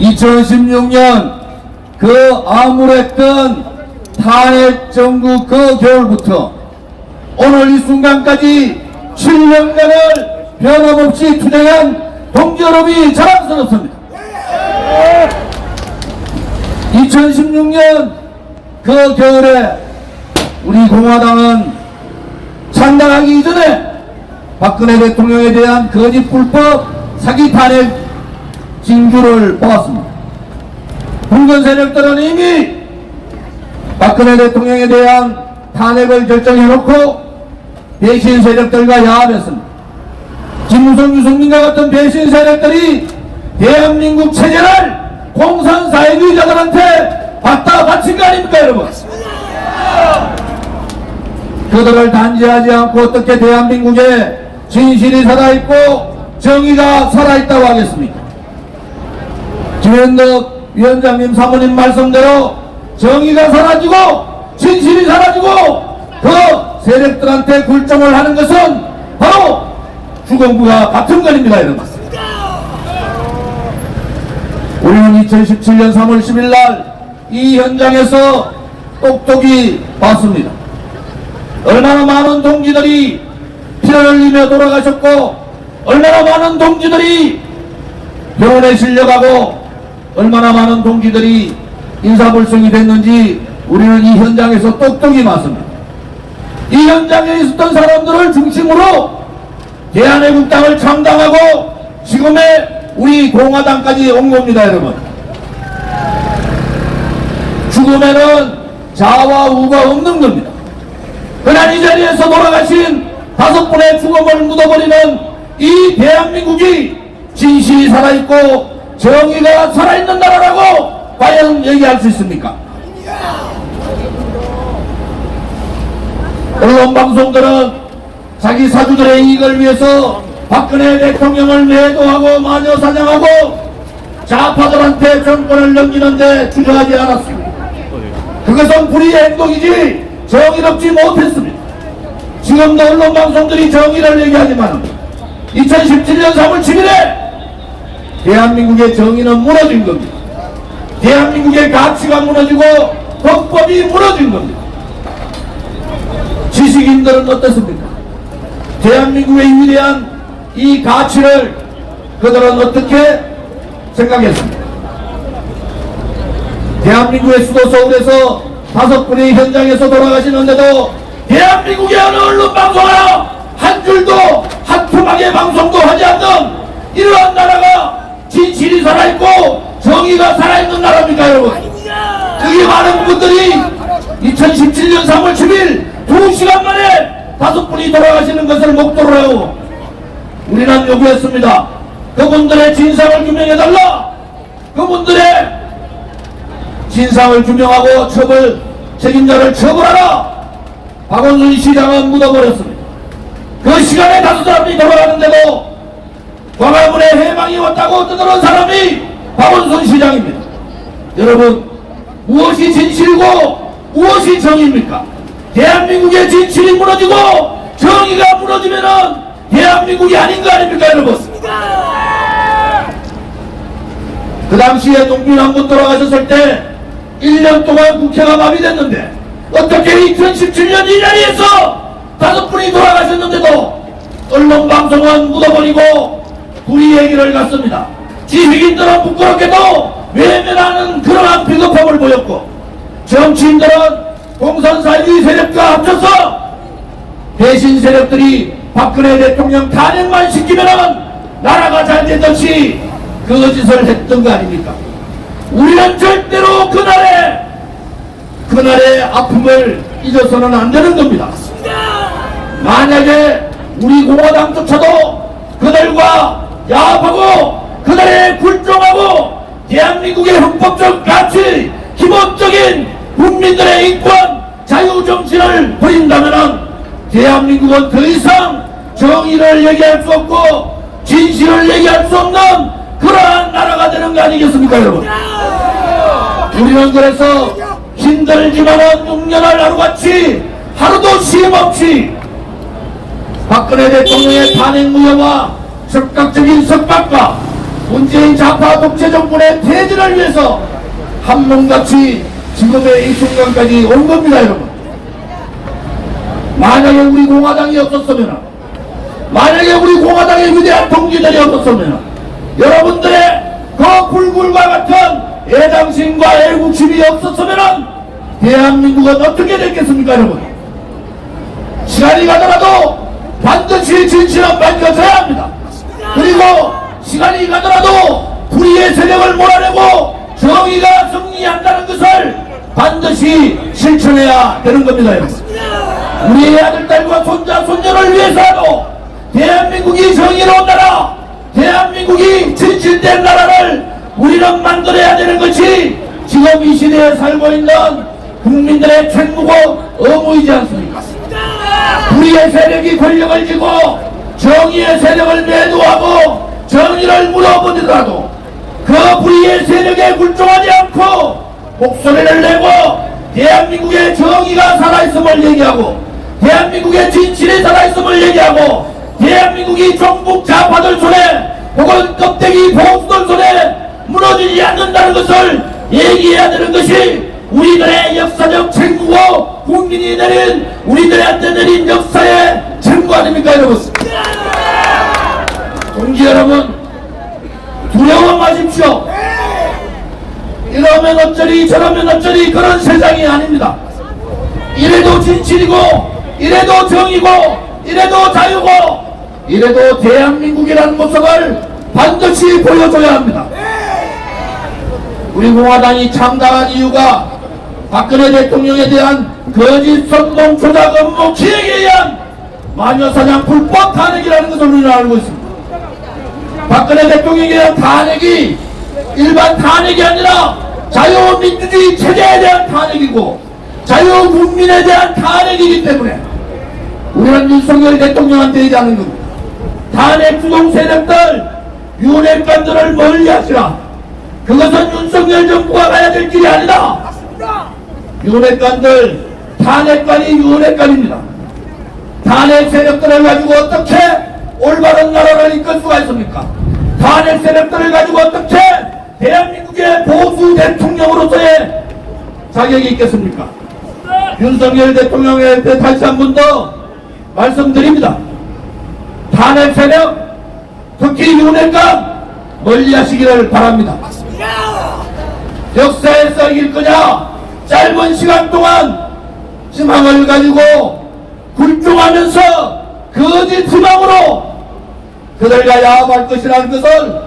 2016년 그 암울했던 탄핵 정부 그 겨울부터 오늘 이 순간까지 7년간을 변함없이 투쟁한 동지 여러분이 자랑스럽습니다. 2016년 그 겨울에 우리 공화당은 창당하기 이전에 박근혜 대통령에 대한 거짓 불법 사기 탄핵 징조를 보았습니다. 분권 세력들은 이미 박근혜 대통령에 대한 탄핵을 결정해놓고 배신 세력들과 야합했습니다. 김무성, 유승민과 같은 배신 세력들이 대한민국 체제를 공산사회주의자들한테 갖다 바친 거 아닙니까, 여러분? 그들을 단죄하지 않고 어떻게 대한민국에 진실이 살아있고 정의가 살아있다고 하겠습니까? 김현덕 위원장님 사모님 말씀대로 정의가 사라지고 진실이 사라지고 그 세력들한테 굴종을 하는 것은 바로 주공부와 같은 것입니다, 여러분. 우리는 2017년 3월 10일 날 이 현장에서 똑똑히 봤습니다. 얼마나 많은 동지들이 피를 흘리며 돌아가셨고 얼마나 많은 동지들이 병원에 실려가고 얼마나 많은 동지들이 인사불성이 됐는지 우리는 이 현장에서 똑똑히 봤습니다. 이 현장에 있었던 사람들을 중심으로 대한애국당을 창당하고 지금의 우리 공화당까지 온 겁니다, 여러분. 죽음에는 자와 우가 없는 겁니다. 그날 이 자리에서 돌아가신 5분의 죽음을 묻어버리는 이 대한민국이 진실이 살아있고 정의가 살아있는 나라라고 과연 얘기할 수 있습니까? 언론방송들은 자기 사주들의 이익을 위해서 박근혜 대통령을 매도하고 마녀사냥하고 좌파들한테 정권을 넘기는데 주저하지 않았습니다. 그것은 불의의 행동이지 정의롭지 못했습니다. 지금도 언론방송들이 정의를 얘기하지만 2017년 3월 7일에 대한민국의 정의는 무너진 겁니다. 대한민국의 가치가 무너지고 법법이 무너진 겁니다. 지식인들은 어떻습니까? 대한민국의 위대한 이 가치를 그들은 어떻게 생각했습니까? 대한민국의 수도 서울에서 5분이 현장에서 돌아가시는데도 대한민국의 어느 언론방송하나 한 줄도 한 토막의 방송도 하지 않는 이러한 나라가 진실이 살아있고 정의가 살아있는 나라입니까, 여러분? 그게 많은 분들이 2017년 3월 10일 2시간 만에 5분이 돌아가시는 것을 목도로 하고 우리는 요구했습니다. 그분들의 진상을 규명해달라. 그분들의 진상을 규명하고 책임자를 처벌하라. 박원순 시장은 묻어버렸습니다. 그 시간에 5사람이 돌아가는데도 광화문에 해방이 왔다고 떠드는 사람이 박원순 시장입니다. 여러분, 무엇이 진실이고 무엇이 정의입니까? 대한민국의 진실이 무너지고 정의가 무너지면은 대한민국이 아닌 거 아닙니까, 여러분? 그 당시에 농민 한 분 돌아가셨을 때 1년 동안 국회가 마비됐는데 어떻게 2017년 이 자리에서 5분이 돌아가셨는데도 언론방송은 묻어버리고 불의의 길을 갔습니다. 지식인들은 부끄럽게도 외면하는 그러한 비겁함을 보였고 정치인들은 공산사회주의 세력과 합쳐서 배신 세력들이 박근혜 대통령 탄핵만 시키면은 나라가 잘 되듯이 거짓을 했던 거 아닙니까? 우리는 절대로 그날의 아픔을 잊어서는 안 되는 겁니다. 만약에 우리 공화당조차도 그들과 야합하고 그들의 굴종하고 대한민국의 헌법적 가치, 기본적인 국민들의 인권, 자유정치를 버린다면 대한민국은 더 이상 정의를 얘기할 수 없고 진실을 얘기할 수 없는 그러한 나라가 되는 거 아니겠습니까, 여러분? 우리는 그래서 힘들지만은 6년을 하루같이 하루도 쉼 없이 박근혜 대통령의 탄핵 무효와 즉각적인 석방과 문재인 좌파 독재 정권의 퇴진을 위해서 한 몸같이 지금의 이 순간까지 온 겁니다, 여러분. 만약에 우리 공화당이 없었으면, 만약에 우리 공화당의 위대한 동지들이 없었으면, 여러분들의 그 불굴과 같은 애당심과 애국심이 없었으면 대한민국은 어떻게 됐겠습니까, 여러분? 시간이 가더라도 반드시 진실은 밝혀져야 합니다. 그리고 시간이 가더라도 불의의 세력을 몰아내고 정의가 승리한다는 것을 반드시 실천해야 되는 겁니다, 여러분. 우리의 아들, 딸과 손자, 손녀를 위해서라도 대한민국이 정의로운 나라, 대한민국이 진실된 나라를 우리는 만들어야 되는 것이 지금 이 시대에 살고 있는 국민들의 책무고 의무이지 않습니까? 불의의 세력이 권력을 쥐고 정의의 세력을 매도하고 정의를 물어보더라도 그 불의의 세력에 굴종하지 않고 목소리를 내고 대한민국의 정의가 살아있음을 얘기하고 대한민국의 진실이 살아있음을 얘기하고 대한민국이 종북 좌파들 손에 혹은 껍데기 보수들 손에 무너지지 않는다는 것을 얘기해야 되는 것이 우리들의 역사적 책무고 국민이 내린 우리들한테 내린 역사의 책무 아닙니까, 여러분? 동지 여러분, 두려워 마십시오. 이러면 어쩌리 저러면 어쩌리 그런 세상이 아닙니다. 이래도 진실이고 이래도 정의고 이래도 자유고 이래도 대한민국이라는 모습을 반드시 보여줘야 합니다. 우리 공화당이 창당한 이유가 박근혜 대통령에 대한 거짓 선동 조작 업무 기획에 의한 마녀사냥 불법 탄핵이라는 것을 우리는 알고 있습니다. 박근혜 대통령에 대한 탄핵이 일반 탄핵이 아니라 자유민주주의 체제에 대한 탄핵이고 자유국민에 대한 탄핵이기 때문에 우리는 윤석열 대통령한테 얘기하는 겁니다. 탄핵 주동 세력들, 윤핵관들을 멀리하시라. 그것은 윤석열 정부가 가야 될 길이 아니다. 윤핵관들, 탄핵관이 윤핵관입니다. 탄핵 세력들을 가지고 어떻게 올바른 나라를 이끌 수가 있습니까? 탄핵 세력들을 가지고 어떻게 대한민국의 보수 대통령으로서의 자격이 있겠습니까? 윤석열 대통령한테 다시 한 번 더 말씀드립니다. 탄핵 세력, 특히 윤핵관 멀리하시기를 바랍니다. 역사에서 이길 거냐? 짧은 시간 동안 희망을 가지고 굴종하면서 거짓 희망으로 그들과 야합할 것이라는 것을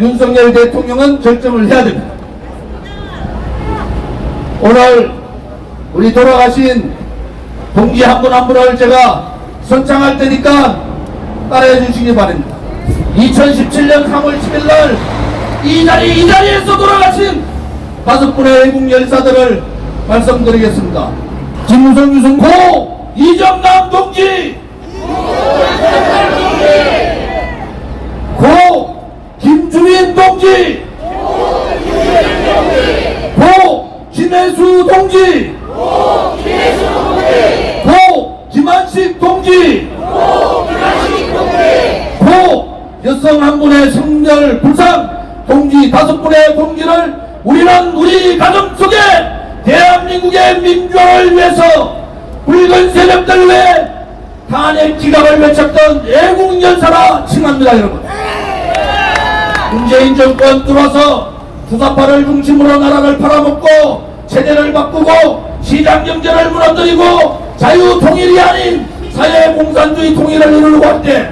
윤석열 대통령은 결정을 해야 됩니다. 오늘 우리 돌아가신 동지 한 분 한 분을 제가 선창할 테니까 따라해 주시기 바랍니다. 2017년 3월 10일 날 이 자리에서 돌아가신 5분의 외국 열사들을 말씀드리겠습니다. 김무성, 유승호, 이정남 동지, 고 김주민 동지, 고 김혜수 동지, 고 김한식 동지, 고 여성 한 분의 성별 불상 동지 5분의 동지를 우리는 우리 가슴속에 대한민국의 민주화를 위해서 붉은 세력들 외에 탄핵 기각을 외쳤던 애국 열사라 칭합니다, 여러분. 문재인 정권 들어서 투사파를 중심으로 나라를 팔아먹고 체제를 바꾸고 시장 경제를 무너뜨리고 자유 통일이 아닌 사회 공산주의 통일을 이루려고 할 때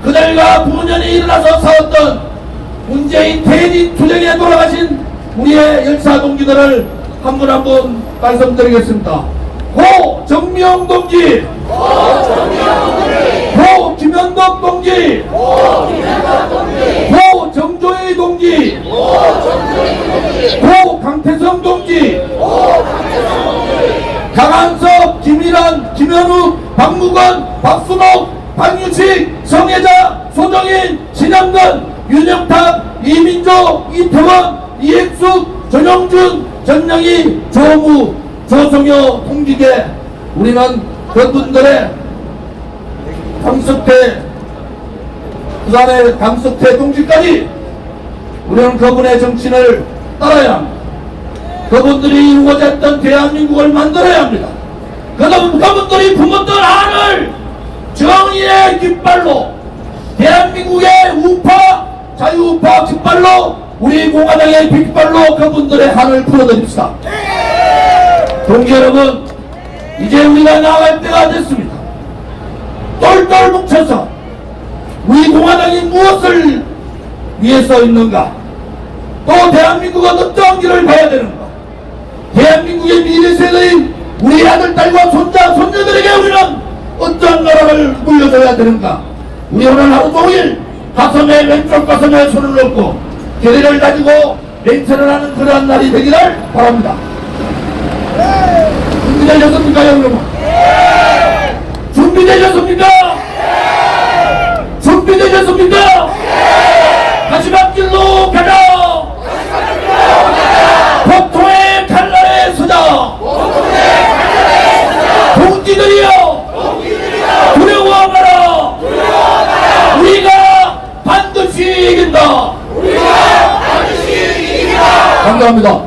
그들과 분연히 일어나서 싸웠던 문재인 퇴진 투쟁에 돌아가신 우리의 열사 동지들을 한 분 한 분 말씀드리겠습니다. 고 정명 동지, 고 김현덕 동지, 고 정조희 동지, 고 강태성 동지, 강한섭, 김일환, 김현욱, 박무건, 박순옥, 박유식, 성혜자, 소정인, 신영근, 윤영탁, 이민조, 이태원, 이행숙, 전영준, 전영희, 조무, 조성효 동지께 우리는 그분들의 강석태, 부산의 강석태 동지까지 우리는 그분의 정신을 따라야 합니다. 그분들이 이루고자 했던 대한민국을 만들어야 합니다. 그분들이 품었던 한을 정의의 깃발로, 대한민국의 우파, 자유우파 깃발로, 우리 공화당의 깃발로 그분들의 한을 풀어드립시다. 동지 여러분, 이제 우리가 나아갈 때가 됐습니다. 똘똘 뭉쳐서 우리 공화당이 무엇을 위해 서 있는가, 또 대한민국은 어떤 길을 가야 되는가, 대한민국의 미래 세대인 우리 아들, 딸과 손자, 손녀들에게 우리는 어떤 나라를 물려줘야 되는가. 우리 오늘 하루 종일 가슴에, 왼쪽 가슴에 손을 넣고 결의를 가지고 멘트를 하는 그러한 날이 되기를 바랍니다. 준비되셨습니까, 여러분? 준비되셨습니까? 준비되셨습니까? 마지막 길로 가자! 폭통의 칼날에 서자! 동지들이여! 두려워 마라! 우리가 반드시 이긴다! 감사합니다.